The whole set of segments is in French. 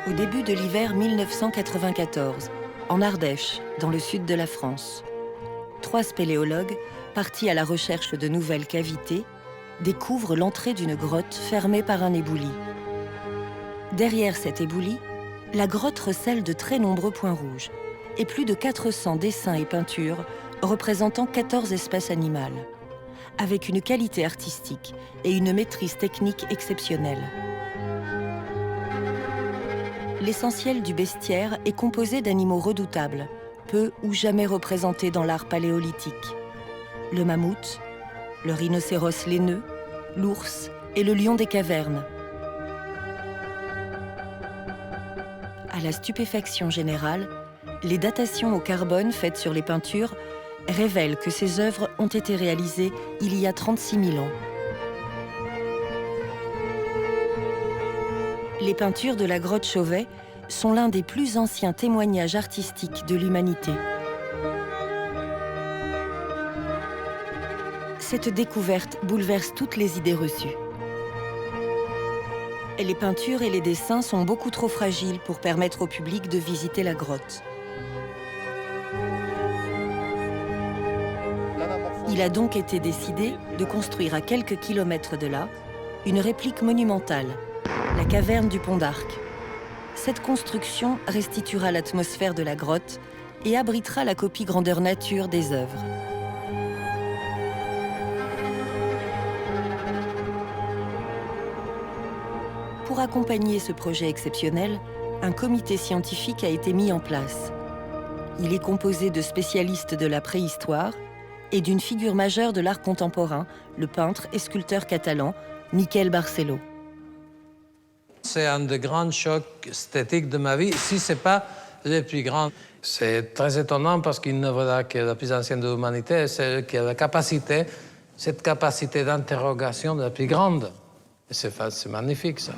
Au début de l'hiver 1994, en Ardèche, dans le sud de la France, 3 spéléologues, partis à la recherche de nouvelles cavités, découvrent l'entrée d'une grotte fermée par un éboulis. Derrière cet éboulis, la grotte recèle de très nombreux points rouges et plus de 400 dessins et peintures représentant 14 espèces animales, avec une qualité artistique et une maîtrise technique exceptionnelle. L'essentiel du bestiaire est composé d'animaux redoutables, peu ou jamais représentés dans l'art paléolithique. Le mammouth, le rhinocéros laineux, l'ours et le lion des cavernes. À la stupéfaction générale, les datations au carbone faites sur les peintures révèlent que ces œuvres ont été réalisées il y a 36 000 ans. Les peintures de la grotte Chauvet sont l'un des plus anciens témoignages artistiques de l'humanité. Cette découverte bouleverse toutes les idées reçues. Les peintures et les dessins sont beaucoup trop fragiles pour permettre au public de visiter la grotte. Il a donc été décidé de construire à quelques kilomètres de là une réplique monumentale, la caverne du Pont d'Arc. Cette construction restituera l'atmosphère de la grotte et abritera la copie grandeur nature des œuvres. Pour accompagner ce projet exceptionnel, un comité scientifique a été mis en place. Il est composé de spécialistes de la préhistoire et d'une figure majeure de l'art contemporain, le peintre et sculpteur catalan Miquel Barceló. C'est un des grands chocs esthétiques de ma vie, si ce n'est pas le plus grand. C'est très étonnant parce qu'une œuvre qui est la plus ancienne de l'humanité, c'est celle qui a la capacité, cette capacité d'interrogation la plus grande. C'est magnifique, ça.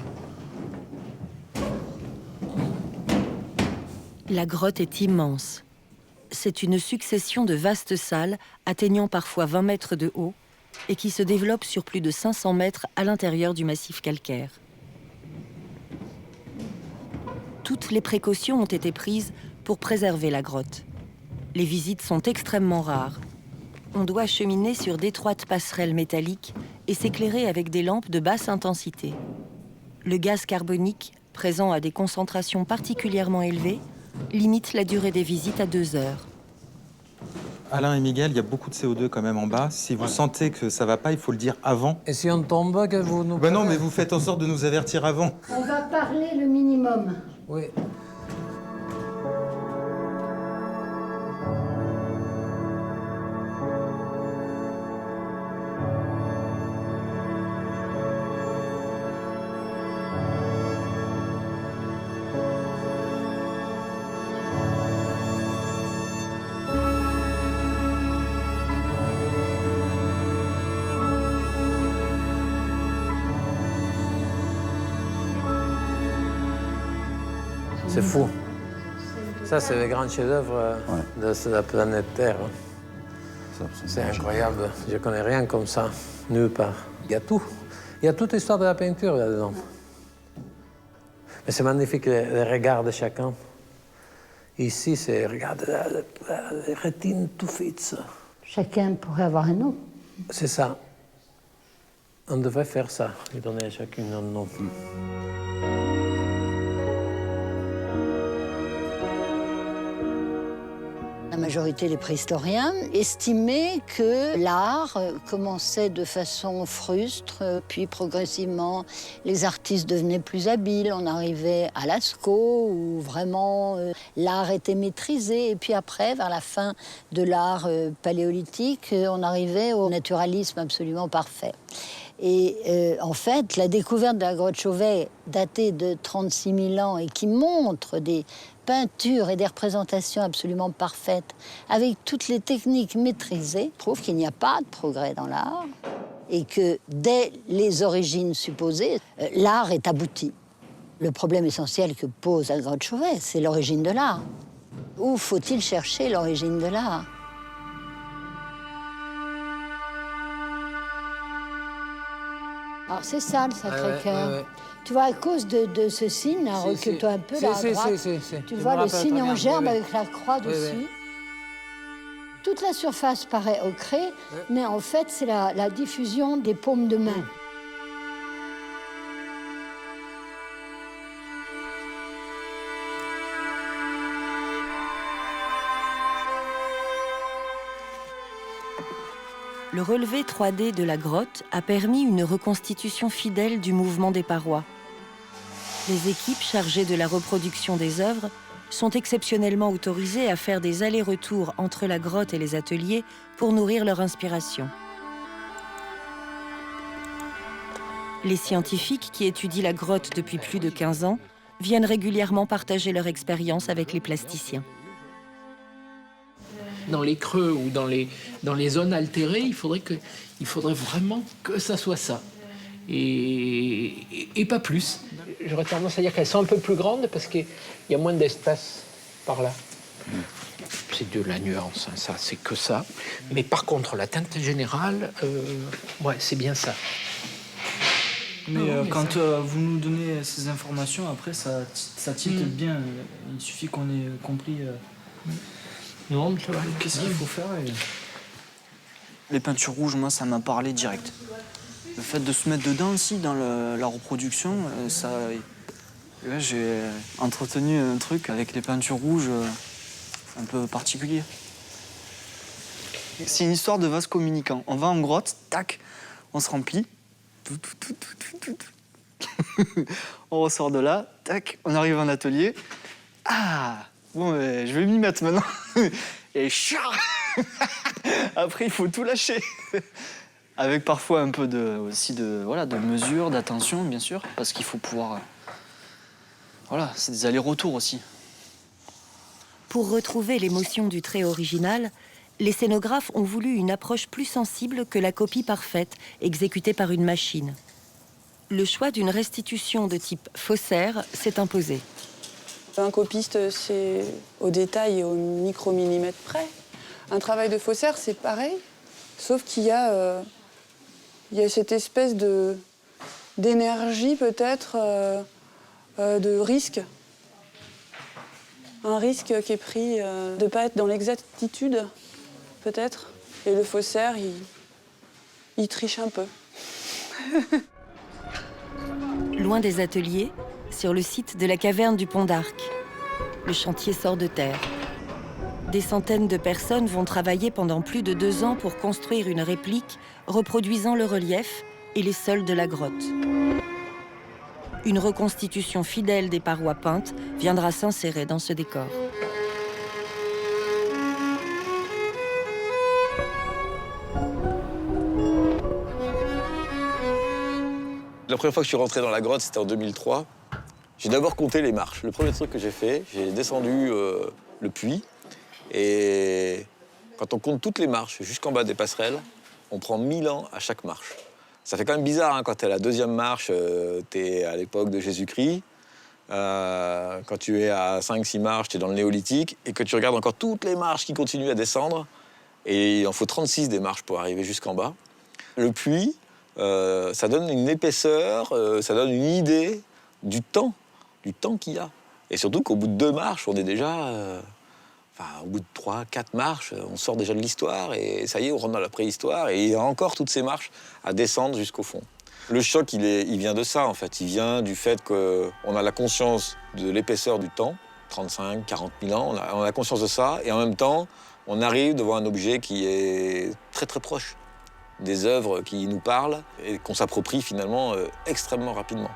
La grotte est immense. C'est une succession de vastes salles atteignant parfois 20 mètres de haut et qui se développent sur plus de 500 mètres à l'intérieur du massif calcaire. Toutes les précautions ont été prises pour préserver la grotte. Les visites sont extrêmement rares. On doit cheminer sur d'étroites passerelles métalliques et s'éclairer avec des lampes de basse intensité. Le gaz carbonique, présent à des concentrations particulièrement élevées, limite la durée des visites à 2 heures. Alain et Miguel, il y a beaucoup de CO2 quand même en bas. Si vous sentez que ça va pas, il faut le dire avant. Et si on tombe, que vous nous... Ben non, mais vous faites en sorte de nous avertir avant. On va parler le minimum. Oui. C'est fou. Ça, c'est le grand chef-d'œuvre de la planète Terre. C'est incroyable. Je ne connais rien comme ça, nulle part. Il y a tout. Il y a toute l'histoire de la peinture là-dedans. Mais c'est magnifique, les regards de chacun. Ici, c'est, regarde, les rétines tout fixes. Chacun pourrait avoir un nom. C'est ça. On devrait faire ça, lui donner à chacune un nom. La majorité des préhistoriens estimaient que l'art commençait de façon frustre, puis progressivement les artistes devenaient plus habiles, on arrivait à Lascaux où vraiment l'art était maîtrisé, et puis après, vers la fin de l'art paléolithique, on arrivait au naturalisme absolument parfait. Et en fait, la découverte de la grotte Chauvet, datée de 36 000 ans et qui montre des peintures et des représentations absolument parfaites, avec toutes les techniques maîtrisées, prouve qu'il n'y a pas de progrès dans l'art et que dès les origines supposées, l'art est abouti. Le problème essentiel que pose la grotte Chauvet, c'est l'origine de l'art. Où faut-il chercher l'origine de l'art? Alors c'est ça le Sacré-Cœur. Ouais. Tu vois, à cause de ce signe, là, recule-toi un peu là à droite. Tu vois le signe en gerbe avec la croix dessus. Toute la surface paraît ocrée, mais en fait, c'est la diffusion des paumes de main. Le relevé 3D de la grotte a permis une reconstitution fidèle du mouvement des parois. Les équipes chargées de la reproduction des œuvres sont exceptionnellement autorisées à faire des allers-retours entre la grotte et les ateliers pour nourrir leur inspiration. Les scientifiques qui étudient la grotte depuis plus de 15 ans viennent régulièrement partager leur expérience avec les plasticiens. Dans les creux ou dans les zones altérées, il faudrait vraiment que ça soit ça. Et pas plus. J'aurais tendance à dire qu'elles sont un peu plus grandes parce qu'il y a moins d'espace par là. C'est de la nuance, hein, ça, c'est que ça. Mais par contre, la teinte générale, ouais, c'est bien ça. Mais quand vous nous donnez ces informations, après, ça tilte bien. Il suffit qu'on ait compris qu'est-ce qu'il faut faire. Les peintures rouges, moi, ça m'a parlé direct. Le fait de se mettre dedans aussi, dans la reproduction, là, j'ai entretenu un truc avec les peintures rouges un peu particulier. C'est une histoire de vase communicant. On va en grotte, tac, on se remplit. On ressort de là, tac, on arrive en atelier. Ah, bon, je vais m'y mettre maintenant. Et char. Après, il faut tout lâcher. Avec parfois un peu aussi de mesure, d'attention, bien sûr, parce qu'il faut pouvoir... Voilà, c'est des allers-retours aussi. Pour retrouver l'émotion du trait original, les scénographes ont voulu une approche plus sensible que la copie parfaite exécutée par une machine. Le choix d'une restitution de type faussaire s'est imposé. Un copiste, c'est au détail et au micro-millimètre près. Un travail de faussaire, c'est pareil, sauf qu'il y a cette espèce d'énergie, peut-être, de risque. Un risque qui est pris de ne pas être dans l'exactitude, peut-être. Et le faussaire, il triche un peu. Loin des ateliers, sur le site de la caverne du Pont d'Arc. Le chantier sort de terre. Des centaines de personnes vont travailler pendant plus de 2 ans pour construire une réplique reproduisant le relief et les sols de la grotte. Une reconstitution fidèle des parois peintes viendra s'insérer dans ce décor. La première fois que je suis rentré dans la grotte, c'était en 2003. J'ai d'abord compté les marches. Le premier truc que j'ai fait, j'ai descendu le puits. Et quand on compte toutes les marches jusqu'en bas des passerelles, on prend 1000 ans à chaque marche. Ça fait quand même bizarre, hein, quand t'es à la 2e marche, t'es à l'époque de Jésus-Christ. Quand tu es à 5-6 marches, t'es dans le néolithique. Et que tu regardes encore toutes les marches qui continuent à descendre. Et il en faut 36 des marches pour arriver jusqu'en bas. Le puits, ça donne une épaisseur, ça donne une idée du temps qu'il y a. Et surtout qu'au bout de 2 marches, on est déjà... au bout de 3-4 marches, on sort déjà de l'histoire et ça y est, on rentre dans la préhistoire et il y a encore toutes ces marches à descendre jusqu'au fond. Le choc, il vient de ça, en fait. Il vient du fait qu'on a la conscience de l'épaisseur du temps, 35, 40 000 ans, on a conscience de ça, et en même temps, on arrive devant un objet qui est très très proche des œuvres qui nous parlent et qu'on s'approprie finalement extrêmement rapidement.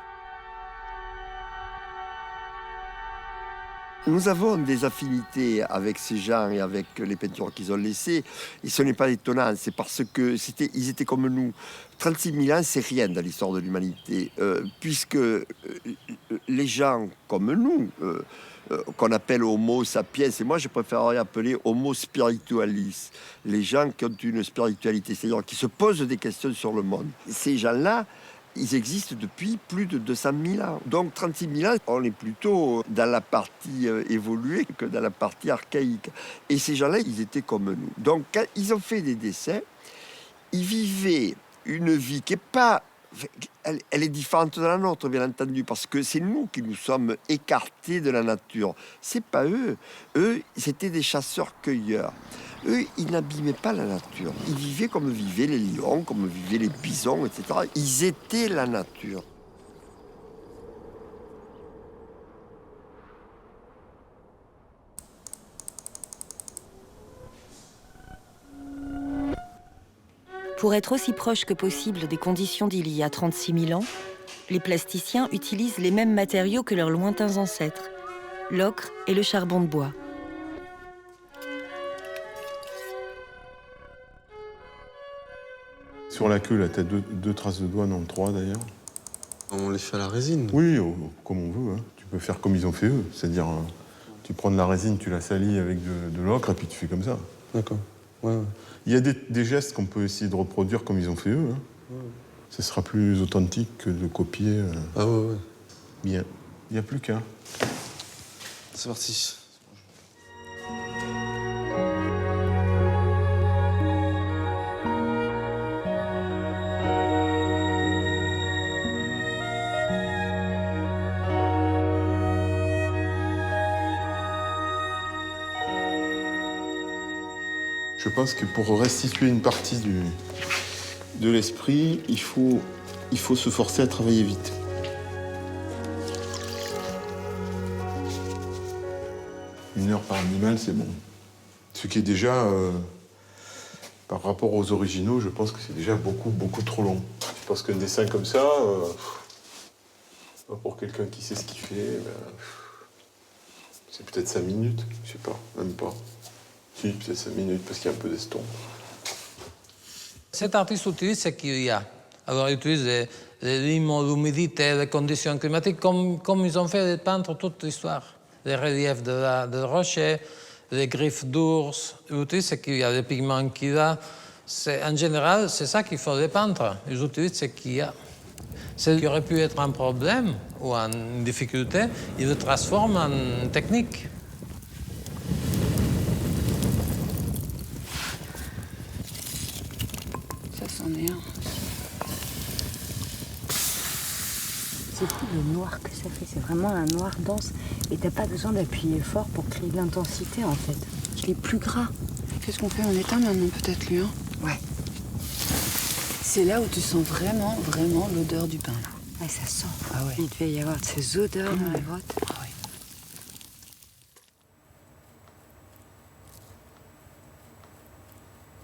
Nous avons des affinités avec ces gens et avec les peintures qu'ils ont laissées. Et ce n'est pas étonnant, c'est parce qu'ils étaient comme nous. 36 000 ans, c'est rien dans l'histoire de l'humanité. Puisque les gens comme nous, qu'on appelle homo sapiens, et moi je préférerais appeler homo spiritualis, les gens qui ont une spiritualité, c'est-à-dire qui se posent des questions sur le monde. Ces gens-là, Ils existent depuis plus de 200 000 ans. Donc 36 000 ans, on est plutôt dans la partie évoluée que dans la partie archaïque. Et ces gens-là, ils étaient comme nous. Donc quand ils ont fait des dessins, ils vivaient une vie qui n'est pas... Elle est différente de la nôtre, bien entendu, parce que c'est nous qui nous sommes écartés de la nature. C'est pas eux. Eux, c'était des chasseurs-cueilleurs. Eux, ils n'abîmaient pas la nature. Ils vivaient comme vivaient les lions, comme vivaient les bisons, etc. Ils étaient la nature. Pour être aussi proche que possible des conditions d'il y a 36 000 ans, les plasticiens utilisent les mêmes matériaux que leurs lointains ancêtres, l'ocre et le charbon de bois. Sur la queue, là, tu as deux traces de doigts, non, 3 d'ailleurs. On les fait à la résine. Oui, comme on veut. Hein. Tu peux faire comme ils ont fait eux. C'est-à-dire, tu prends de la résine, tu la salis avec de l'ocre et puis tu fais comme ça. D'accord. Ouais. Il y a des gestes qu'on peut essayer de reproduire comme ils ont fait eux. Hein. Ouais. Ce sera plus authentique que de copier. Ah ouais. Bien. Il n'y a plus qu'un. C'est parti. Je pense que pour restituer une partie de l'esprit, il faut se forcer à travailler vite. Une heure par animal, c'est bon. Ce qui est déjà, par rapport aux originaux, je pense que c'est déjà beaucoup trop long. Je pense qu'un dessin comme ça, pour quelqu'un qui sait ce qu'il fait, c'est peut-être 5 minutes, je sais pas, même pas. Si, peut-être 5 minutes, parce qu'il y a un peu d'estompe. Cet artiste utilise ce qu'il y a. Alors, il utilise les limons, l'humidité, les conditions climatiques, comme ils ont fait les peintres toute l'histoire. Les reliefs de rochers, les griffes d'ours. Ils utilisent ce qu'il y a, les pigments qu'il y a. En général, c'est ça qu'il faut les peintres. Ils utilisent ce qu'il y a. Ce qui aurait pu être un problème ou une difficulté, ils le transforment en technique. C'en est un. C'est fou le noir que ça fait, c'est vraiment un noir dense. Et t'as pas besoin d'appuyer fort pour créer de l'intensité en fait. Il est plus gras. Qu'est-ce qu'on fait? On éteint maintenant peut-être lui, hein? Ouais. C'est là où tu sens vraiment l'odeur du pain. Là. Ouais, ça sent. Ah ouais. Il devait y avoir de ces odeurs dans la grotte. Ah ouais.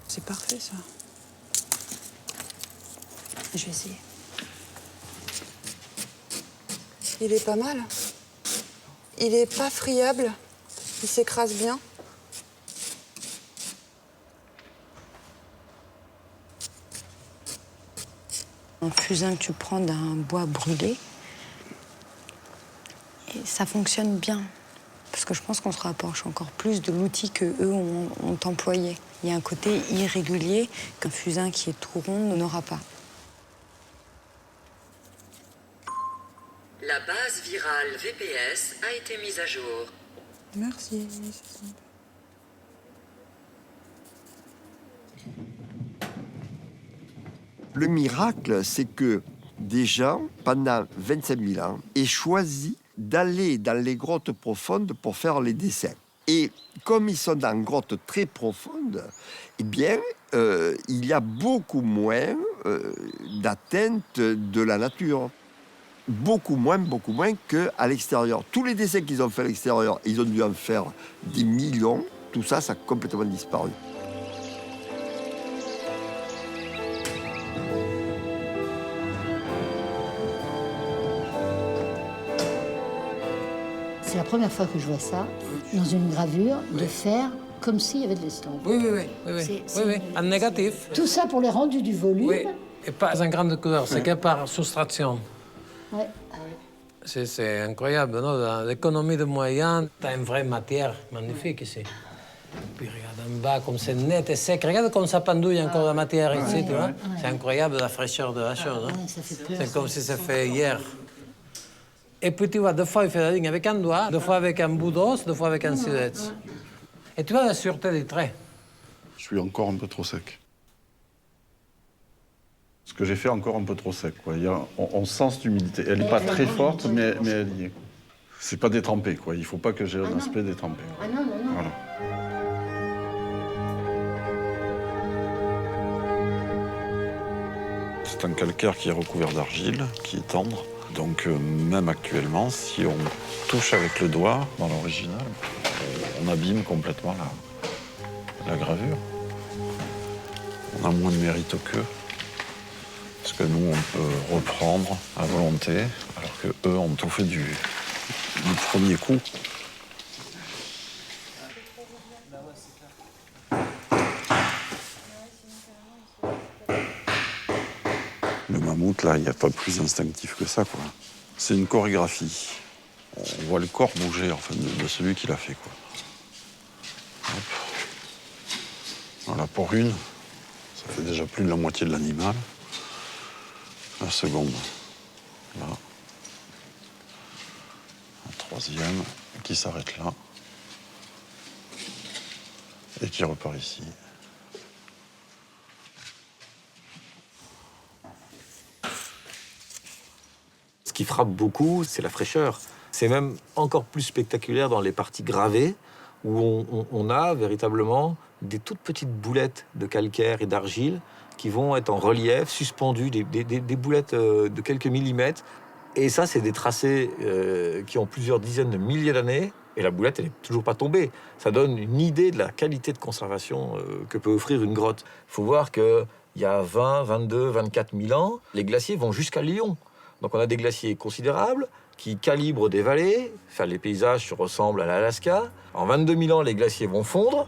C'est parfait ça. Je vais essayer. Il est pas mal. Il est pas friable. Il s'écrase bien. Un fusain que tu prends d'un bois brûlé, et ça fonctionne bien. Parce que je pense qu'on se rapproche encore plus de l'outil qu'eux ont employé. Il y a un côté irrégulier qu'un fusain qui est tout rond n'aura pas. La base virale VPS a été mise à jour. Merci. Le miracle, c'est que des gens, pendant 25 000 ans, aient choisi d'aller dans les grottes profondes pour faire les dessins. Et comme ils sont dans grottes très profondes, eh bien, il y a beaucoup moins d'atteinte de la nature. Beaucoup moins qu'à l'extérieur. Tous les dessins qu'ils ont fait à l'extérieur, ils ont dû en faire des millions. Tout ça, ça a complètement disparu. C'est la première fois que je vois ça, dans une gravure, de faire comme s'il y avait de l'estompe. Oui, en négatif. Tout ça pour les rendus du volume. Oui, et pas en grande couleur, c'est que par soustraction. Ouais. C'est incroyable, non? L'économie de moyens, t'as une vraie matière magnifique ici. Puis regarde en bas, comme c'est net et sec. Regarde comme ça pendouille encore la matière ici, tu vois. C'est incroyable la fraîcheur de la chose. Hein. C'est comme si ça fait hier. Et puis tu vois, deux fois il fait la ligne avec un doigt, deux fois avec un bout d'os, deux fois avec un silex. Et tu vois la sûreté des traits. Je suis encore un peu trop sec. Ce que j'ai fait encore un peu trop sec, quoi. On sent cette humidité. Elle n'est pas très forte, mais elle y est. C'est pas détrempé, quoi. Il faut pas que j'ai un aspect détrempé. Ah non, non, non. Voilà. C'est un calcaire qui est recouvert d'argile, qui est tendre. Donc même actuellement, si on touche avec le doigt dans l'original, on abîme complètement la gravure. On a moins de mérite qu'eux. Parce que nous, on peut reprendre à volonté, alors que eux ont tout fait du premier coup. Le mammouth, là, il n'y a pas plus instinctif que ça, quoi. C'est une chorégraphie. On voit le corps bouger, enfin, de celui qui l'a fait, quoi. Hop. Voilà, pour une, ça fait déjà plus de la moitié de l'animal. La seconde, là. Un troisième qui s'arrête là. Et qui repart ici. Ce qui frappe beaucoup, c'est la fraîcheur. C'est même encore plus spectaculaire dans les parties gravées, où on a véritablement des toutes petites boulettes de calcaire et d'argile qui vont être en relief, suspendues, des boulettes de quelques millimètres. Et ça, c'est des tracés qui ont plusieurs dizaines de milliers d'années, et la boulette, elle n'est toujours pas tombée. Ça donne une idée de la qualité de conservation que peut offrir une grotte. Il faut voir qu'il y a 20, 22, 24 000 ans, les glaciers vont jusqu'à Lyon. Donc on a des glaciers considérables qui calibrent des vallées. Enfin, les paysages se ressemblent à l'Alaska. En 22 000 ans, les glaciers vont fondre.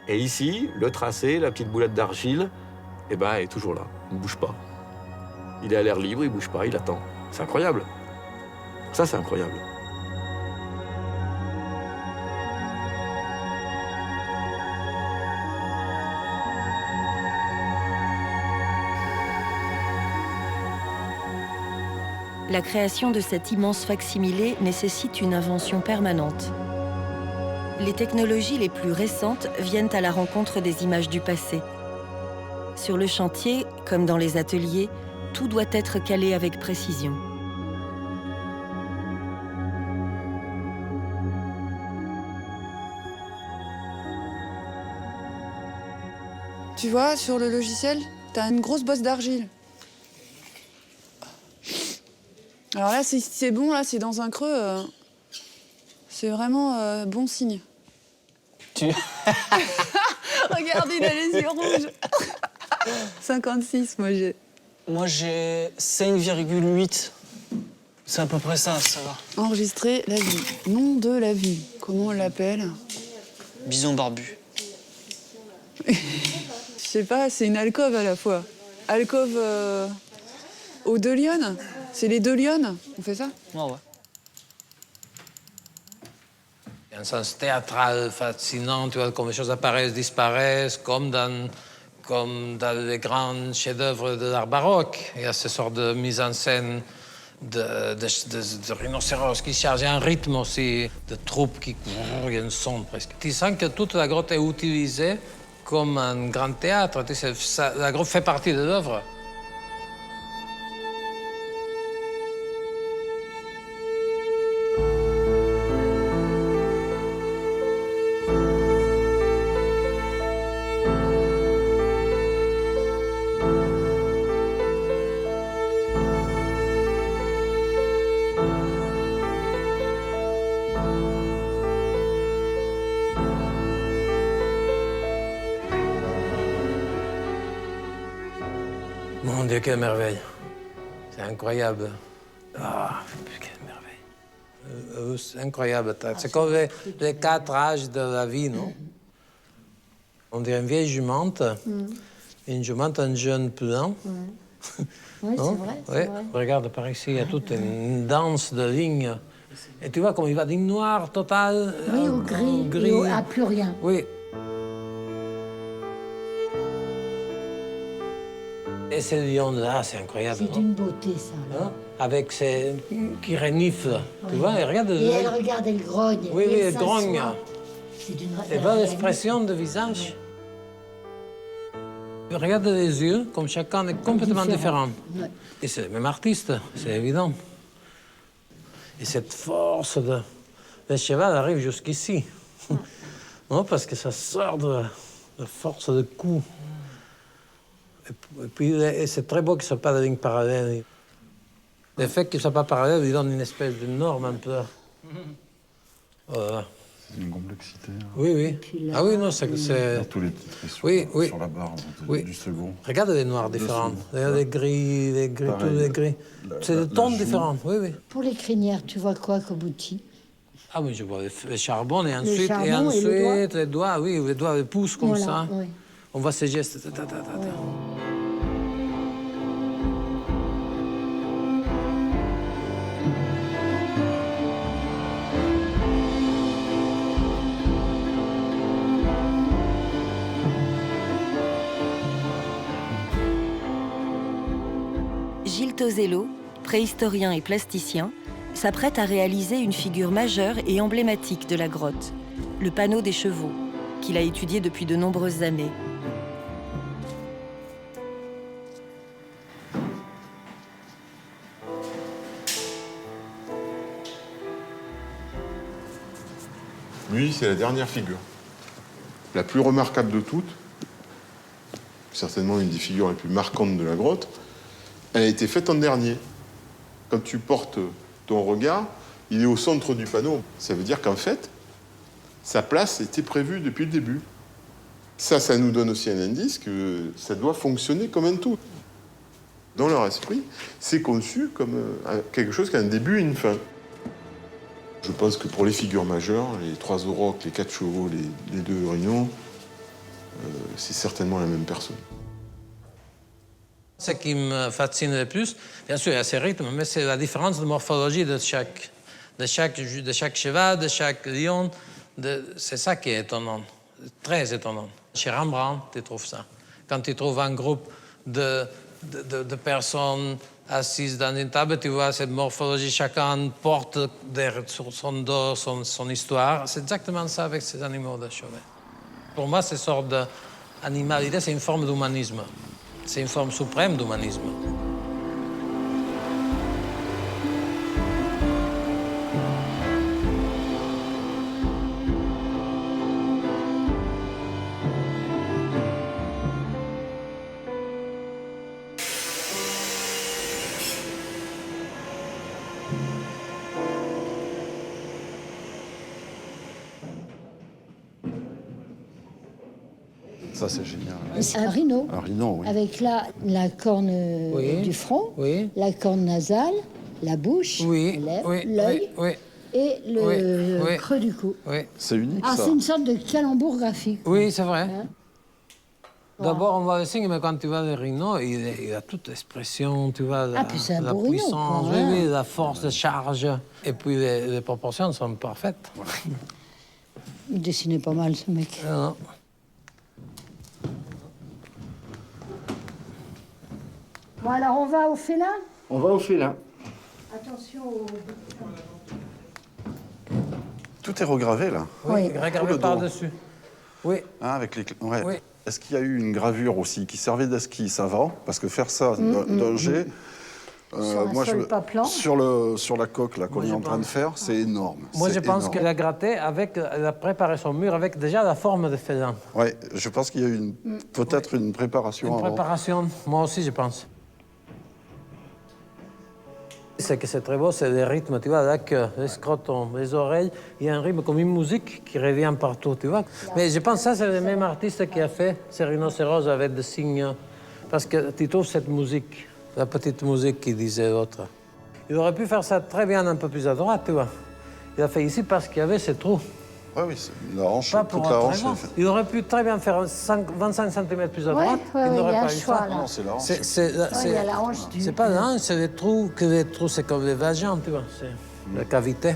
Et ici, le tracé, la petite boulette d'argile, eh ben, est toujours là. Il ne bouge pas. Il est à l'air libre, il ne bouge pas, il attend. C'est incroyable. Ça, c'est incroyable. La création de cet immense facsimilé nécessite une invention permanente. Les technologies les plus récentes viennent à la rencontre des images du passé. Sur le chantier, comme dans les ateliers, tout doit être calé avec précision. Tu vois, sur le logiciel, t'as une grosse bosse d'argile. Alors là, c'est bon, là, c'est dans un creux. C'est vraiment bon signe. Regarde, il a les yeux rouges. 56, moi j'ai. Moi j'ai 5,8. C'est à peu près ça, ça va. Enregistrer la vue. Nom de la vue. Comment on l'appelle? Bison barbu. Je sais pas, c'est une alcôve à la fois. Alcôve aux deux lionnes. C'est les deux lionnes. On fait ça? Ouais. Il y a un sens théâtral fascinant, tu vois, comme les choses apparaissent, disparaissent, comme dans les grands chefs-d'œuvre de l'art baroque. Il y a ce sort de mise en scène de rhinocéros qui chargent, il y a un rythme aussi, de troupes qui courent, il y a un son presque. Tu sens que toute la grotte est utilisée comme un grand théâtre. Tu sais, la grotte fait partie de l'œuvre. Mon Dieu, quelle merveille. C'est incroyable. Ah, quelle merveille. C'est incroyable. C'est comme les 4 âges de la vie, non? On dirait une vieille jumante, une jumante, un jeune plan. Oui, c'est vrai, Ouais. Regarde, par ici, il y a toute une danse de lignes. Et tu vois comme il va d'une noir total oui, au gris, au gris. à plus rien. Oui. Et ce lion-là, c'est incroyable. C'est d'une beauté, ça. Là. Hein? Avec ses... qui renifle, tu vois, et regarde... Et elle regarde, elle grogne. Oui, oui, elle s'assoit. grogne. C'est d'une... Et bonne expression de visage. Regarde les yeux, comme chacun est complètement différent. Ouais. Et c'est le même artiste, c'est évident. Et cette force de... Le cheval arrive jusqu'ici. Non, parce que ça sort de force de coup. Et puis, c'est très beau que ce soit pas de ligne parallèle. Le fait que ce soit pas parallèle lui donne une espèce de norme un peu. Voilà. C'est une complexité. Hein. Oui, oui. Là, ah oui, non, c'est... Dans tous les titres sur, oui, oui. sur la barre oui. du second. Regarde les noirs différents. Regarde les gris, pareil, tous les gris. C'est des tons différents, oui, oui. Pour les crinières, tu vois quoi comme outil? Ah oui, je vois le charbon et ensuite, charbon et les doigts, oui, les doigts, les pouces comme Voilà, ça. oui. On voit ces gestes. Gilles Tosello, préhistorien et plasticien, s'apprête à réaliser une figure majeure et emblématique de la grotte, le panneau des chevaux, qu'il a étudié depuis de nombreuses années. Lui, c'est la dernière figure. La plus remarquable de toutes, certainement une des figures les plus marquantes de la grotte, elle a été faite en dernier. Quand tu portes ton regard, il est au centre du panneau. Ça veut dire qu'en fait, sa place était prévue depuis le début. Ça nous donne aussi un indice que ça doit fonctionner comme un tout. Dans leur esprit, c'est conçu comme quelque chose qui a un début et une fin. Je pense que pour les figures majeures, les 3 aurochs, les 4 chevaux, les 2 rhinos, c'est certainement la même personne. Ce qui me fascine le plus, bien sûr, il y a ces rythmes, mais c'est la différence de morphologie de chaque cheval, de chaque lion. C'est ça qui est étonnant, très étonnant. Chez Rembrandt, tu trouves ça. Quand tu trouves un groupe de personnes assises dans une table, tu vois cette morphologie, chacun porte sur son dos son histoire. C'est exactement ça avec ces animaux de chevet. Pour moi, cette sorte d'animalité, c'est une forme d'humanisme. C'est une forme suprême d'humanisme. Ça, c'est génial. C'est un rhino. Un rhino, oui. Avec la corne du front, la corne nasale, la bouche, l'œil et le creux du cou. C'est unique, Ah, ça. c'est une sorte de calembour graphique. Oui, c'est vrai. Hein? D'abord, on voit le signe, mais quand tu vois le rhino, il a toute l'expression, tu vois, puis c'est un la beau rhino, puissance, quoi, hein. oui, la force de charge. Et puis, les proportions sont parfaites. Il dessinait pas mal, ce mec. Non. Bon, alors, on va au félin? On va au félin. Attention au... Tout est regravé, là. Oui, Oui. regarde par-dessus. Oui. Hein, avec les... ouais. Oui. Est-ce qu'il y a eu une gravure aussi qui servait d'esquisse avant? Parce que faire ça d'un jet... Sur un sol pas plan. sur la coque là qu'on est en train de faire, c'est énorme. Moi, je pense énorme. qu'elle a gratté avec, elle a préparé son mur avec déjà la forme de félin. Oui, je pense qu'il y a eu peut-être une préparation Une avant. préparation, moi aussi, je pense. Ce que c'est très beau, c'est les rythmes, tu vois, la queue, les scrotons, les oreilles. Il y a un rythme comme une musique qui revient partout, tu vois. Mais je pense que ça, c'est le même artiste qui a fait ces rhinocéros avec des signes. Parce que tu trouves cette musique, la petite musique qui disait l'autre. Il aurait pu faire ça très bien un peu plus à droite, tu vois. Il a fait ici parce qu'il y avait ces trous. Oui, la hanche, Pas pour toute la hanche. raison. Il aurait pu très bien faire 25 cm plus à droite. Ouais, il il y n'aurait a pas un eu choix, ça. là. Non, c'est la hanche. il y a la hanche du... C'est pas la hanche, c'est les trous. Que les trous, c'est comme les vagins, tu vois. C'est la cavité.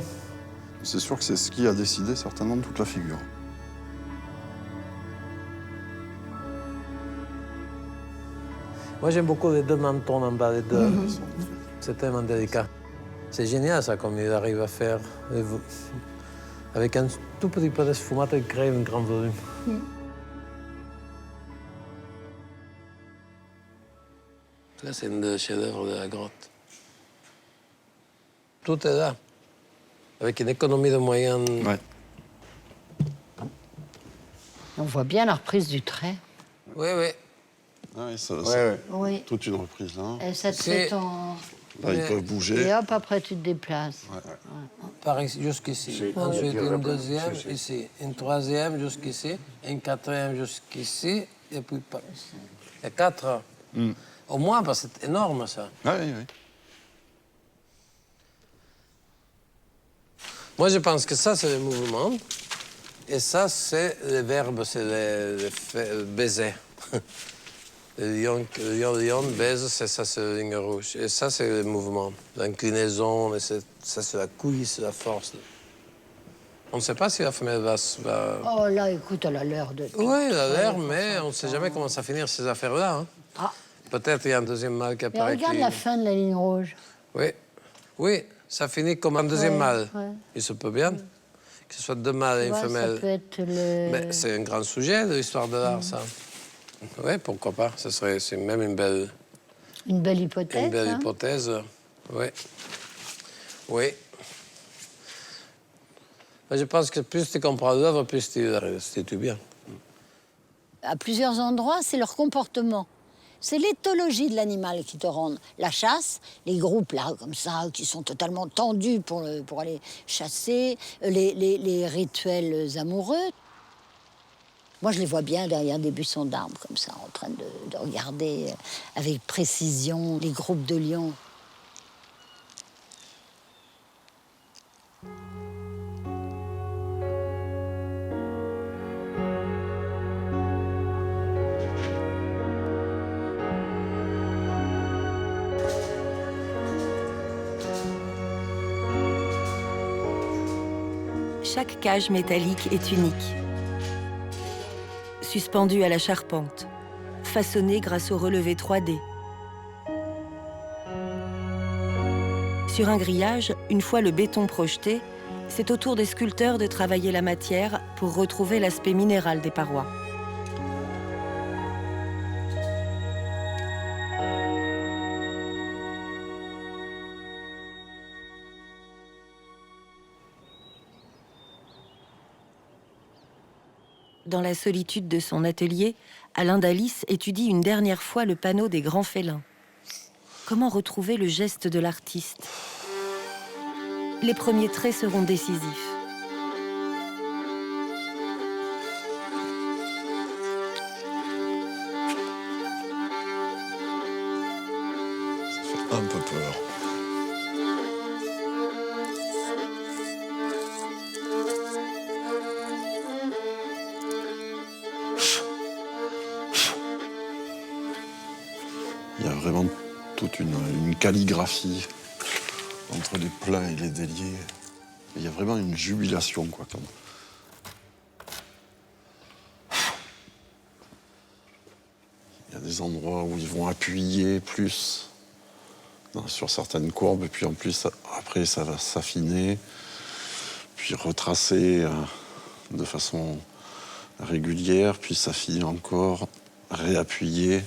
C'est sûr que c'est ce qui a décidé certainement de toute la figure. Moi, j'aime beaucoup les deux mentons en bas, les deux. C'est tellement délicat. C'est génial, ça, comme il arrive à faire. Avec un tout petit peu de sfumato, il crée un grand volume. Ça, c'est un des chefs-d'œuvre de la grotte. Tout est là, avec une économie de moyens. Ouais. On voit bien la reprise du trait. Oui, oui. Ah oui, ça, Oui. toute une reprise là. Et ça te fait ton... Là, ils peuvent bouger. Et hop, après, tu te déplaces. Par ici, jusqu'ici. Ensuite, une deuxième, ici. Une troisième, jusqu'ici. Une quatrième, jusqu'ici. Et puis, il y a 4. Au moins, parce que c'est énorme, ça. Ah, oui, oui. Moi, je pense que ça, c'est le mouvement. Et ça, c'est le verbe, c'est le baiser. Le lion baise, c'est ça, c'est la ligne rouge. Et ça, c'est le mouvement, l'inclinaison, et ça, c'est la couille, c'est la force. On ne sait pas si la femelle va... Oh là, écoute, elle a l'air de... Oui, elle a l'air, mais on ne sait jamais comment ça finir, ces affaires-là. Hein. Ah. Peut-être il y a un deuxième mâle qui Mais apparaît. regarde la fin de la ligne rouge. Oui, oui, ça finit comme un deuxième mâle. Ouais. Il se peut bien que ce soit deux mâles et une femelle. Ça peut être le... Mais c'est un grand sujet de l'histoire de l'art, ça. Oui, pourquoi pas. C'est même une belle... Une belle hypothèse. Une belle hypothèse, oui. Oui. Mais je pense que plus tu comprends l'œuvre, plus tu la restitues bien. À plusieurs endroits, c'est leur comportement. C'est l'éthologie de l'animal qui te rend. La chasse, les groupes là, comme ça, qui sont totalement tendus pour aller chasser, les rituels amoureux. Moi, je les vois bien derrière des buissons d'arbres, comme ça, en train de regarder avec précision les groupes de lions. Chaque cage métallique est unique. Suspendue à la charpente, façonnée grâce au relevé 3D. Sur un grillage, une fois le béton projeté, c'est au tour des sculpteurs de travailler la matière pour retrouver l'aspect minéral des parois. Dans la solitude de son atelier, Alain Dalice étudie une dernière fois le panneau des grands félins. Comment retrouver le geste de l'artiste? Les premiers traits seront décisifs. Ça fait un peu peur. Il y a vraiment toute une calligraphie entre les plats et les déliés. Il y a vraiment une jubilation, quoi. Il y a des endroits où ils vont appuyer plus sur certaines courbes, et puis en plus, après, ça va s'affiner, puis retracer de façon régulière, puis s'affiner encore, réappuyer.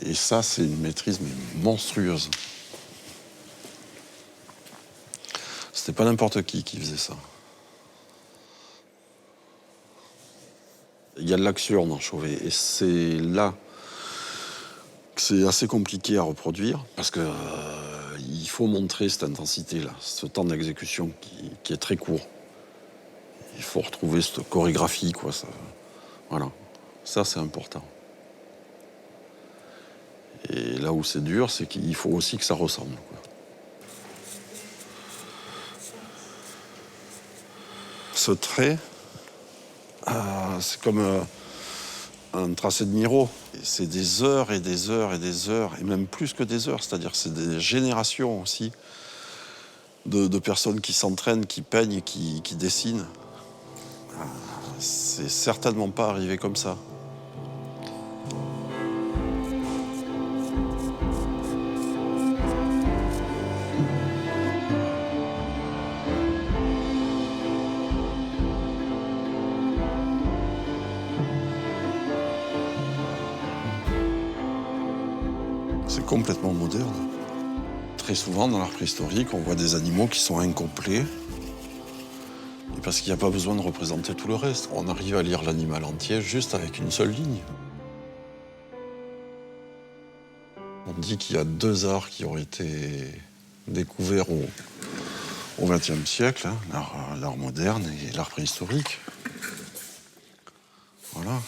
Et ça, c'est une maîtrise mais monstrueuse. C'était pas n'importe qui faisait ça. Il y a de l'action dans Chauvet, et c'est là que c'est assez compliqué à reproduire, parce que il faut montrer cette intensité-là, ce temps d'exécution qui est très court. Il faut retrouver cette chorégraphie, quoi. Ça, voilà, ça c'est important. Et là où c'est dur, c'est qu'il faut aussi que ça ressemble, quoi. Ce trait, c'est comme un tracé de Miro. C'est des heures et des heures et des heures, et même plus que des heures, c'est-à-dire c'est des générations aussi de personnes qui s'entraînent, qui peignent, qui dessinent. C'est certainement pas arrivé comme ça. C'est complètement moderne. Très souvent, dans l'art préhistorique, on voit des animaux qui sont incomplets. Et parce qu'il n'y a pas besoin de représenter tout le reste. On arrive à lire l'animal entier juste avec une seule ligne. On dit qu'il y a 2 arts qui ont été découverts au XXe siècle, hein, l'art moderne et l'art préhistorique. Voilà.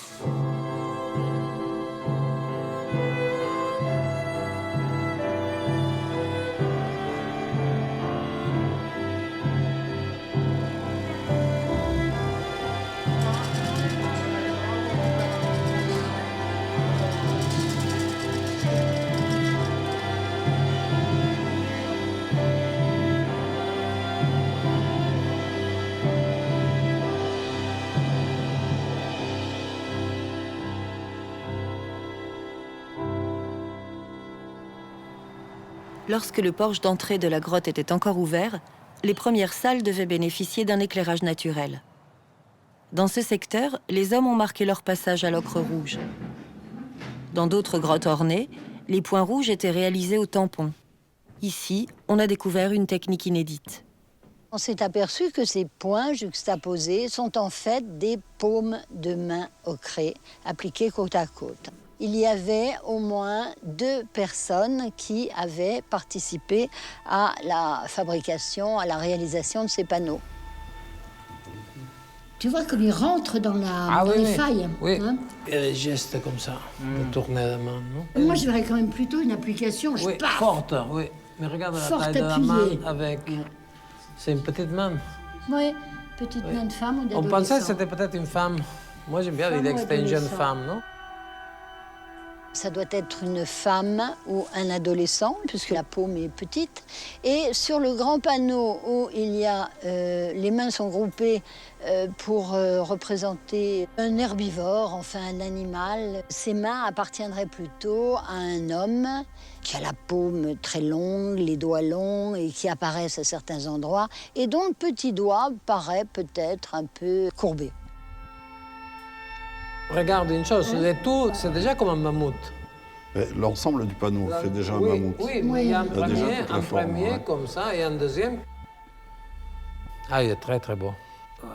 Lorsque le porche d'entrée de la grotte était encore ouvert, les premières salles devaient bénéficier d'un éclairage naturel. Dans ce secteur, les hommes ont marqué leur passage à l'ocre rouge. Dans d'autres grottes ornées, les points rouges étaient réalisés au tampon. Ici, on a découvert une technique inédite. On s'est aperçu que ces points juxtaposés sont en fait des paumes de main ocrées appliquées côte à côte. Il y avait au moins 2 personnes qui avaient participé à la fabrication, à la réalisation de ces panneaux. Tu vois qu'il rentre dans les failles. Oui, hein. il y a des gestes comme ça, de tourner la main, non? Moi, je verrais quand même plutôt une application, forte, oui. Mais regarde la Forte, taille de la appuyée. main avec... C'est une petite main. Oui, petite main de femme ou On d'adolescent. pensait que c'était peut-être une femme. Moi, j'aime bien l'idée que c'était une jeune femme, non? Ça doit être une femme ou un adolescent, puisque la paume est petite. Et sur le grand panneau où il y a, les mains sont groupées pour représenter un herbivore, enfin un animal, ces mains appartiendraient plutôt à un homme qui a la paume très longue, les doigts longs et qui apparaissent à certains endroits, et dont le petit doigt paraît peut-être un peu courbé. Regarde une chose, le tout, c'est déjà comme un mammouth. L'ensemble du panneau fait déjà un mammouth. Oui, mais il y a un Il y a déjà premier, toute la forme, ouais. comme ça, et un deuxième. Ah, il est très, très beau. Wow.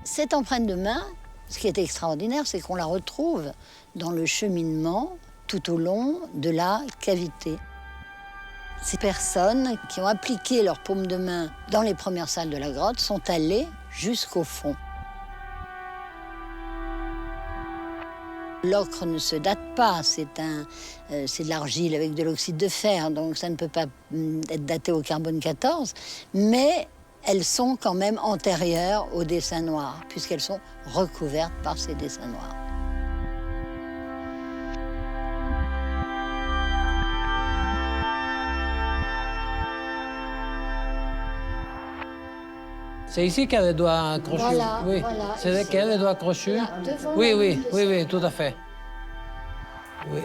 Cette empreinte de main, ce qui est extraordinaire, c'est qu'on la retrouve dans le cheminement tout au long de la cavité. Ces personnes qui ont appliqué leur paume de main dans les premières salles de la grotte sont allées jusqu'au fond. L'ocre ne se date pas, c'est de l'argile avec de l'oxyde de fer, donc ça ne peut pas être daté au carbone 14, mais elles sont quand même antérieures aux dessins noirs, puisqu'elles sont recouvertes par ces dessins noirs. C'est ici qu'il y a les doigts crochus. Voilà, oui. voilà. C'est qu'il y a les doigts crochus. Là, devant Oui, la oui, ligne de oui, sang. oui, tout à fait. Oui.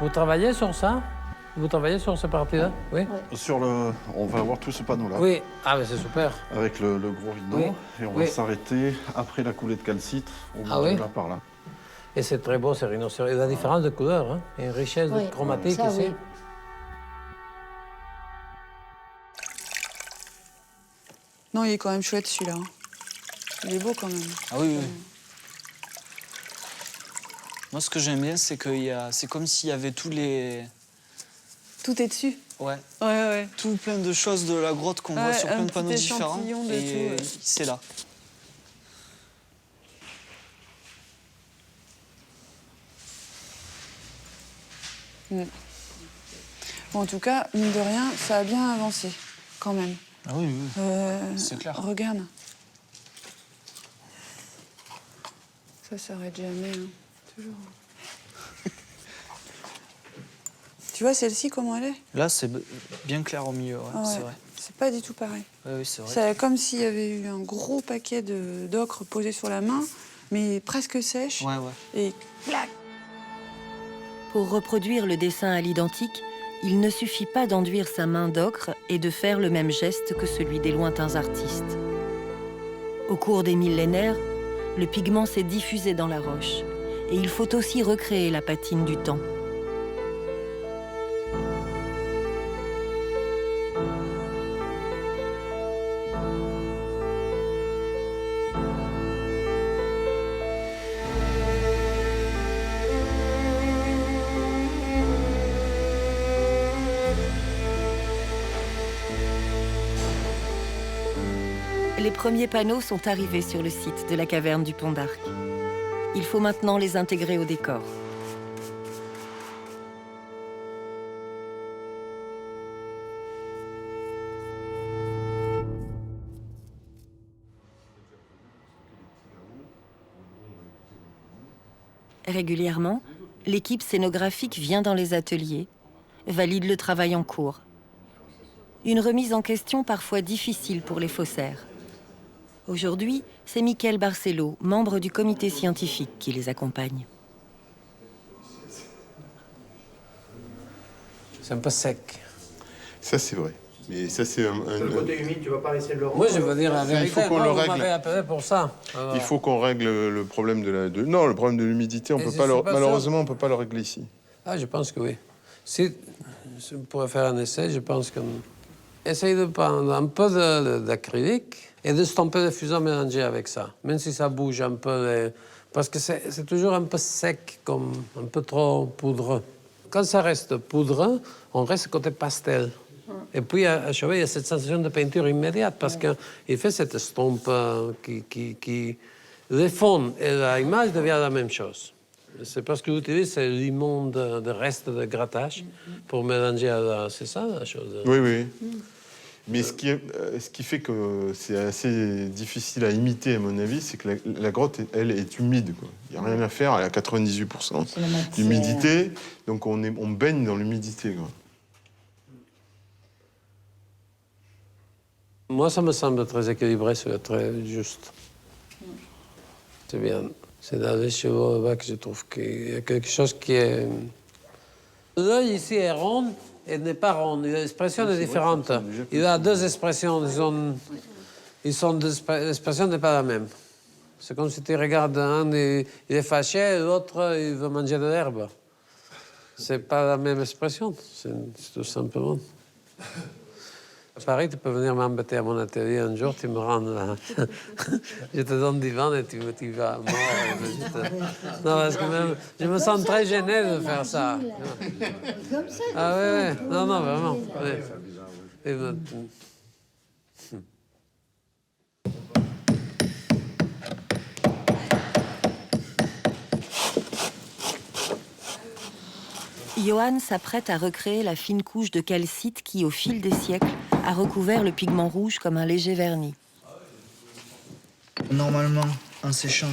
Vous travaillez sur ça? Vous travaillez sur cette partie-là? Oui. On va avoir tout ce panneau-là. Oui. Ah, mais c'est super. Avec le gros rideau. Oui. Et on va s'arrêter après la coulée de calcite. On va là par là. Et c'est très beau, ces rhinocéros. Il y a la différence de couleurs, hein. Il y a une richesse de chromatique ça, ici. oui. Non, il est quand même chouette celui-là. hein. Il est beau quand même. Ah oui, oui. Moi, ce que j'aime bien, c'est c'est comme s'il y avait tous les... Tout est dessus. Ouais. Ouais, ouais. Tout plein de choses de la grotte qu'on voit sur un plein de petit panneaux différents. échantillon de Et tout, c'est là. Bon, en tout cas, mine de rien, ça a bien avancé, quand même. Ah oui, oui. C'est clair. Regarde. Ça s'arrête jamais, hein. Toujours. Tu vois celle-ci, comment elle est? Là, c'est bien clair au milieu, ouais, Ah ouais. c'est vrai. C'est pas du tout pareil. Ouais, oui, c'est vrai. C'est comme s'il y avait eu un gros paquet d'ocre posé sur la main, mais presque sèche. Ouais, ouais. Et clac. Pour reproduire le dessin à l'identique, il ne suffit pas d'enduire sa main d'ocre et de faire le même geste que celui des lointains artistes. Au cours des millénaires, le pigment s'est diffusé dans la roche et il faut aussi recréer la patine du temps. Les premiers panneaux sont arrivés sur le site de la caverne du Pont d'Arc. Il faut maintenant les intégrer au décor. Régulièrement, l'équipe scénographique vient dans les ateliers, valide le travail en cours. Une remise en question parfois difficile pour les faussaires. Aujourd'hui, c'est Michael Barcelo, membre du comité scientifique, qui les accompagne. C'est un peu sec. Ça, c'est vrai. Mais ça, c'est Le côté humide, tu vas pas laisser le Moi, je veux dire la vérité. Il faut qu'on le règle. Vous m'avez appelé pour ça. Il faut qu'on règle le problème Non, le problème de l'humidité, malheureusement, on ne peut pas le régler ici. Ah, je pense que oui. Si on pourrait faire un essai, je pense qu'on essaye de prendre un peu d'acrylique et de stamper le fusain mélangé avec ça, même si ça bouge un peu. Parce que c'est toujours un peu sec, comme un peu trop poudreux. Quand ça reste poudreux, on reste côté pastel. Et puis, à Chauvet, il y a cette sensation de peinture immédiate parce qu'il fait cette estompe qui les fonds et l'image devient la même chose. C'est parce que l'utilise, c'est l'immonde de reste de grattage pour mélanger à la... C'est ça, la chose. Oui, oui. Mais ce qui fait que c'est assez difficile à imiter, à mon avis, c'est que la grotte, elle, est humide. Il n'y a rien à faire, elle a 98% d'humidité, donc on baigne dans l'humidité. Moi, ça me semble très équilibré, c'est très juste. C'est bien. C'est dans les chevaux là-bas que je trouve qu'il y a quelque chose qui est... L'œil ici est rond et n'est pas rond. L'expression est différente. Il a deux expressions. L'expression n'est pas la même. C'est comme si tu regardes un, il est fâché, et l'autre, il veut manger de l'herbe. C'est pas la même expression, c'est tout simplement. À Paris, tu peux venir m'embêter à mon atelier un jour, tu me rends là. Je te donne du vin et tu vas mort. Non, parce que même, je me sens très gêné de faire ça. Ah oui, oui. Non, vraiment. Oui. Johan s'apprête à recréer la fine couche de calcite qui, au fil des siècles, a recouvert le pigment rouge comme un léger vernis. Normalement, en séchant,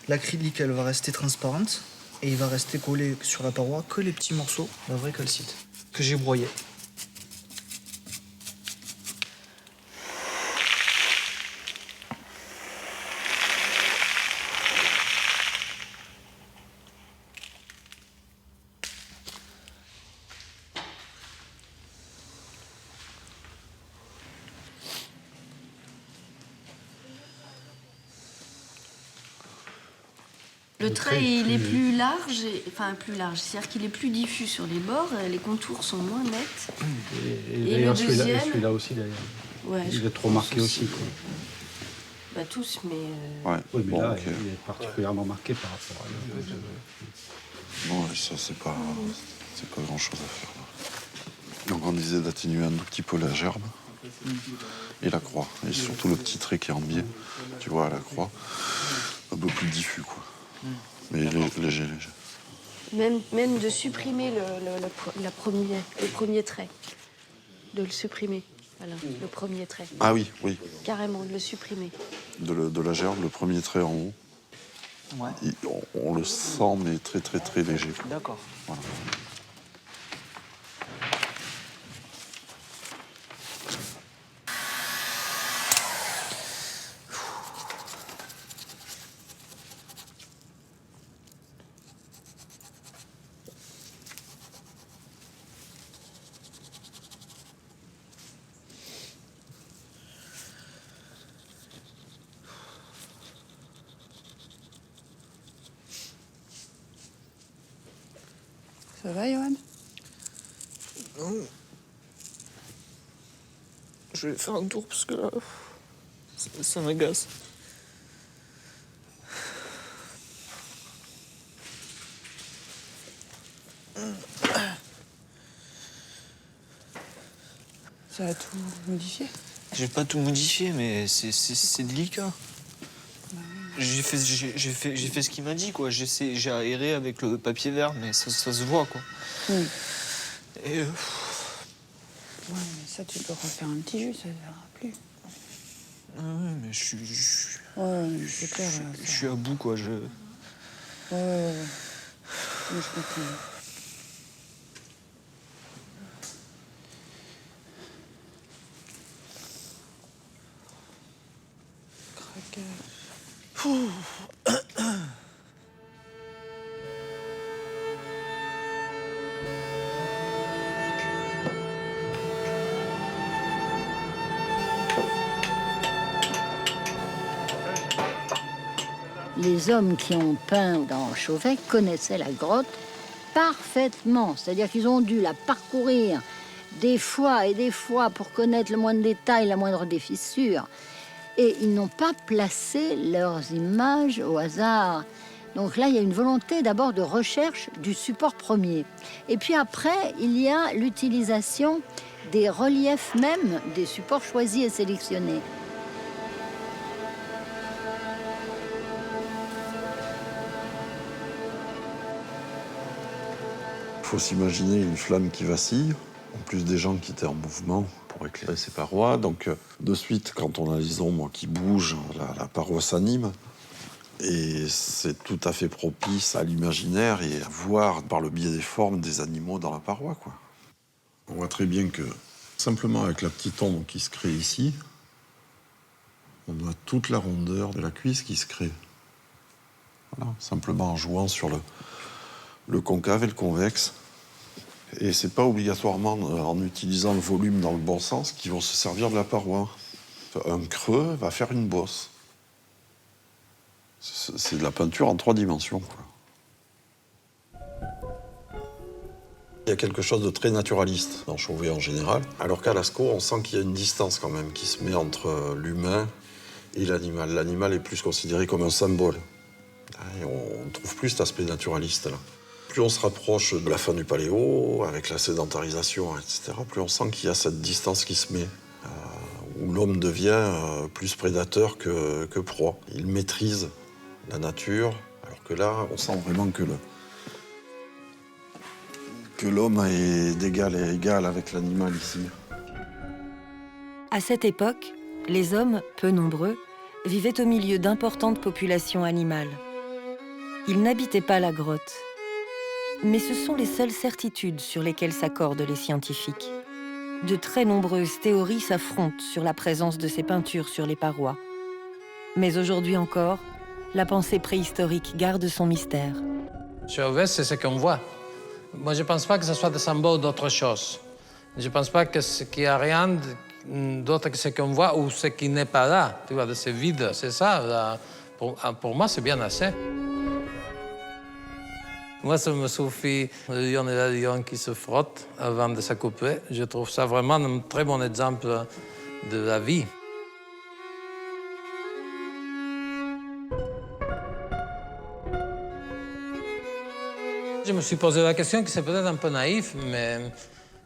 l'acrylique, elle va rester transparente et il va rester collé sur la paroi que les petits morceaux de vrai calcite que j'ai broyé. Le trait, il est plus large, c'est-à-dire qu'il est plus diffus sur les bords, les contours sont moins nets. Et d'ailleurs, celui-là aussi, d'ailleurs. Ouais, il est trop marqué aussi, quoi. Bah tous, mais... Ouais, oui, mais bon, là, okay. Il est particulièrement marqué par rapport à l'autre. Bon, ça, c'est pas grand-chose à faire, là. Donc, on disait d'atténuer un tout petit peu la gerbe et la croix. Et surtout le petit trait qui est en biais, tu vois, à la croix, un peu plus diffus, quoi. Mais léger. Même de supprimer le premier trait. De le supprimer, voilà, le premier trait. Ah oui. Carrément, de le supprimer. De la gerbe, le premier trait en haut. Ouais. On le sent, mais très, très, très léger. D'accord. Voilà. Ça va, Johan? Non. Je vais faire un tour parce que là, ça m'agace. Ça a tout modifié? J'ai pas tout modifié, mais c'est délicat. J'ai fait ce qu'il m'a dit, quoi. J'ai aéré avec le papier vert, mais ça se voit, quoi. Et Ouais, mais ça, tu peux refaire un petit jus, ça ne verra plus. Ah ouais, mais Ouais, c'est clair. je suis à bout, quoi. Ouais. Mais je comprends. Les hommes qui ont peint dans Chauvet connaissaient la grotte parfaitement. C'est-à-dire qu'ils ont dû la parcourir des fois et des fois pour connaître le moindre détail, la moindre des fissures. Et ils n'ont pas placé leurs images au hasard. Donc là, il y a une volonté d'abord de recherche du support premier. Et puis après, il y a l'utilisation des reliefs même, des supports choisis et sélectionnés. Il faut s'imaginer une flamme qui vacille, en plus des gens qui étaient en mouvement pour éclairer ces parois. Donc de suite, quand on a les ombres qui bougent, la paroi s'anime. Et c'est tout à fait propice à l'imaginaire et à voir par le biais des formes des animaux dans la paroi, quoi. On voit très bien que simplement avec la petite ombre qui se crée ici, on a toute la rondeur de la cuisse qui se crée. Voilà, simplement en jouant sur le concave et le convexe. Et c'est pas obligatoirement en utilisant le volume dans le bon sens qu'ils vont se servir de la paroi. Un creux va faire une bosse. C'est de la peinture en 3 dimensions, quoi. Il y a quelque chose de très naturaliste dans Chauvet en général, alors qu'à Lascaux, on sent qu'il y a une distance quand même qui se met entre l'humain et l'animal. L'animal est plus considéré comme un symbole. Et on trouve plus cet aspect naturaliste là. Plus on se rapproche de la fin du paléo, avec la sédentarisation, etc., plus on sent qu'il y a cette distance qui se met, où l'homme devient plus prédateur que proie. Il maîtrise la nature, alors que là, on sent vraiment que l'homme est d'égal à égal avec l'animal ici. À cette époque, les hommes, peu nombreux, vivaient au milieu d'importantes populations animales. Ils n'habitaient pas la grotte, mais ce sont les seules certitudes sur lesquelles s'accordent les scientifiques. De très nombreuses théories s'affrontent sur la présence de ces peintures sur les parois. Mais aujourd'hui encore, la pensée préhistorique garde son mystère. Chauvet, c'est ce qu'on voit. Moi, je ne pense pas que ce soit des symboles d'autre chose. Je ne pense pas qu'il y a rien d'autre que ce qu'on voit ou ce qui n'est pas là. Tu vois, c'est vide, c'est ça. Là. Pour moi, c'est bien assez. Moi, ça me suffit le lion et la lionne qui se frottent avant de se couper. Je trouve ça vraiment un très bon exemple de la vie. Je me suis posé la question, que c'est peut-être un peu naïf, mais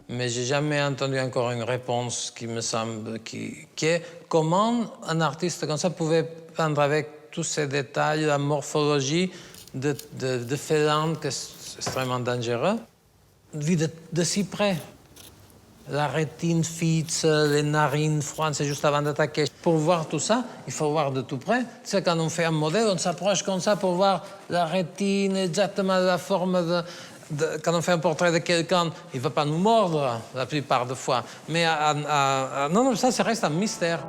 je n'ai jamais entendu encore une réponse qui me semble qui est comment un artiste comme ça pouvait peindre avec tous ces détails, la morphologie de félins, que c'est extrêmement dangereux, vu de si près. La rétine fixe, les narines froides, c'est juste avant d'attaquer. Pour voir tout ça, il faut voir de tout près. Tu sais, quand on fait un modèle, on s'approche comme ça pour voir la rétine, exactement la forme quand on fait un portrait de quelqu'un, il ne va pas nous mordre la plupart des fois. Mais non, ça reste un mystère.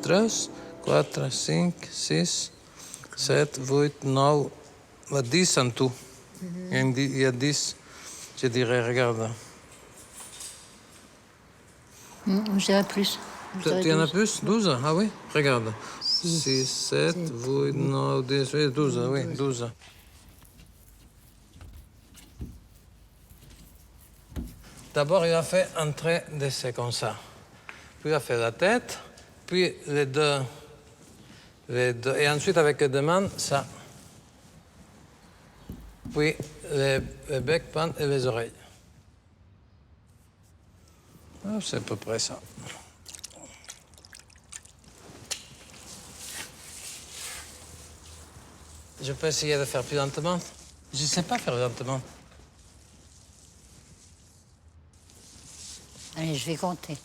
3, 4, 5, 6, 7, 8, 9, 10 en tout. Il y a 10, je dirais, regarde. Je dirais plus. Tu y en as plus? 12? Ah oui? Regarde. 6, 7, 8, 9, 10, oui, 12, oui, 12. D'abord, il a fait entrer d'essai comme ça. Puis il a fait la tête, puis les deux. Et ensuite, avec les deux mains, ça. Puis le bec, pan et les oreilles. Ah, c'est à peu près ça. Je peux essayer de faire plus lentement. Je ne sais pas faire lentement. Allez, je vais compter.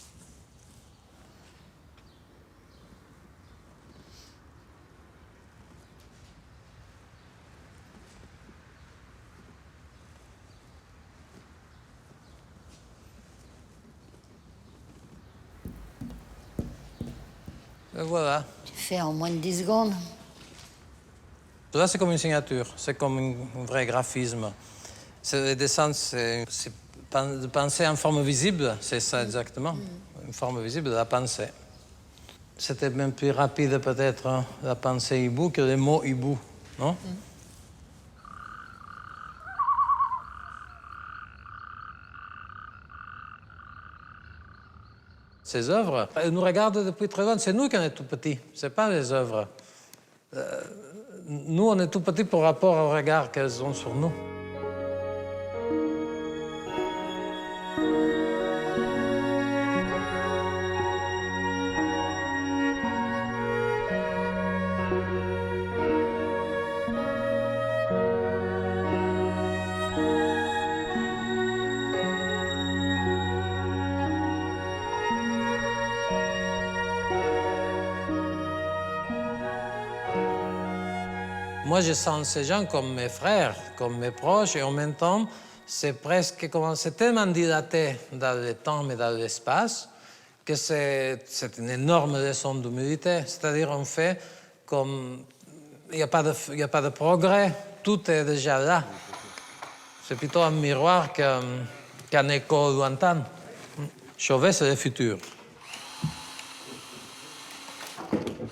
Et voilà. Tu fais en moins de 10 secondes. Là, c'est comme une signature, c'est comme un vrai graphisme. Les dessins, c'est de penser en forme visible, c'est ça exactement. Une forme visible de la pensée. C'était même plus rapide peut-être, hein, la pensée hibou que les mots hibou, non? Ces œuvres, elles nous regardent depuis très loin. C'est nous qui sommes tout petits, c'est pas les œuvres. Nous, on est tout petits par rapport au regard qu'elles ont sur nous. Moi, je sens ces gens comme mes frères, comme mes proches, et en même temps, c'est presque comme c'est tellement dilaté dans le temps et dans l'espace que c'est une énorme leçon d'humilité. C'est-à-dire, on fait comme il n'y a pas de progrès, tout est déjà là. C'est plutôt un miroir qu'un écho lointain. Chauvet, c'est le futur.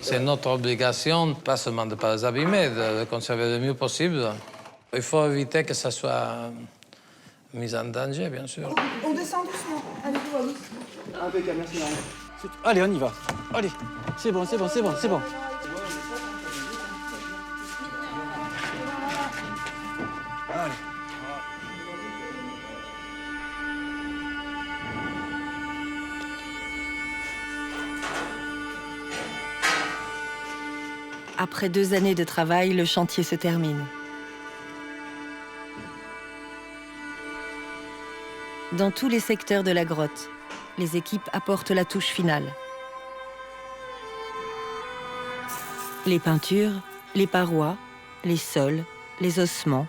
C'est notre obligation, pas seulement de ne pas les abîmer, de les conserver le mieux possible. Il faut éviter que ça soit mis en danger, bien sûr. On descend doucement. Allez, allez. Impeccable, merci Marion. Allez, on y va. Allez, c'est bon, c'est bon, c'est bon, c'est bon. Allez. Après 2 années de travail, le chantier se termine. Dans tous les secteurs de la grotte, les équipes apportent la touche finale. Les peintures, les parois, les sols, les ossements,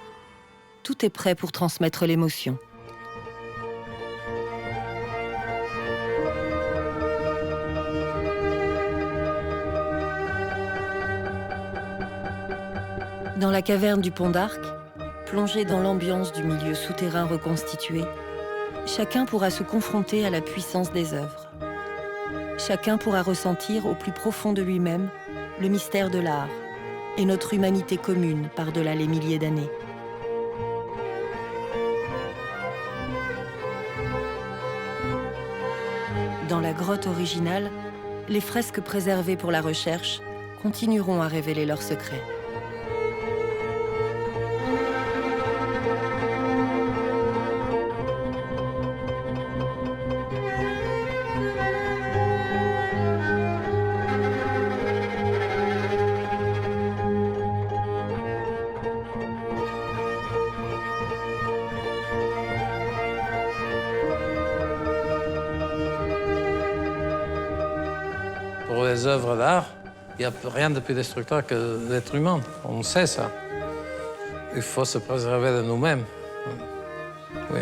tout est prêt pour transmettre l'émotion. Dans la caverne du Pont d'Arc, plongé dans l'ambiance du milieu souterrain reconstitué, chacun pourra se confronter à la puissance des œuvres. Chacun pourra ressentir au plus profond de lui-même le mystère de l'art et notre humanité commune par-delà les milliers d'années. Dans la grotte originale, les fresques préservées pour la recherche continueront à révéler leurs secrets. Pour les œuvres d'art, il n'y a rien de plus destructeur que l'être humain. On sait ça. Il faut se préserver de nous-mêmes. Oui.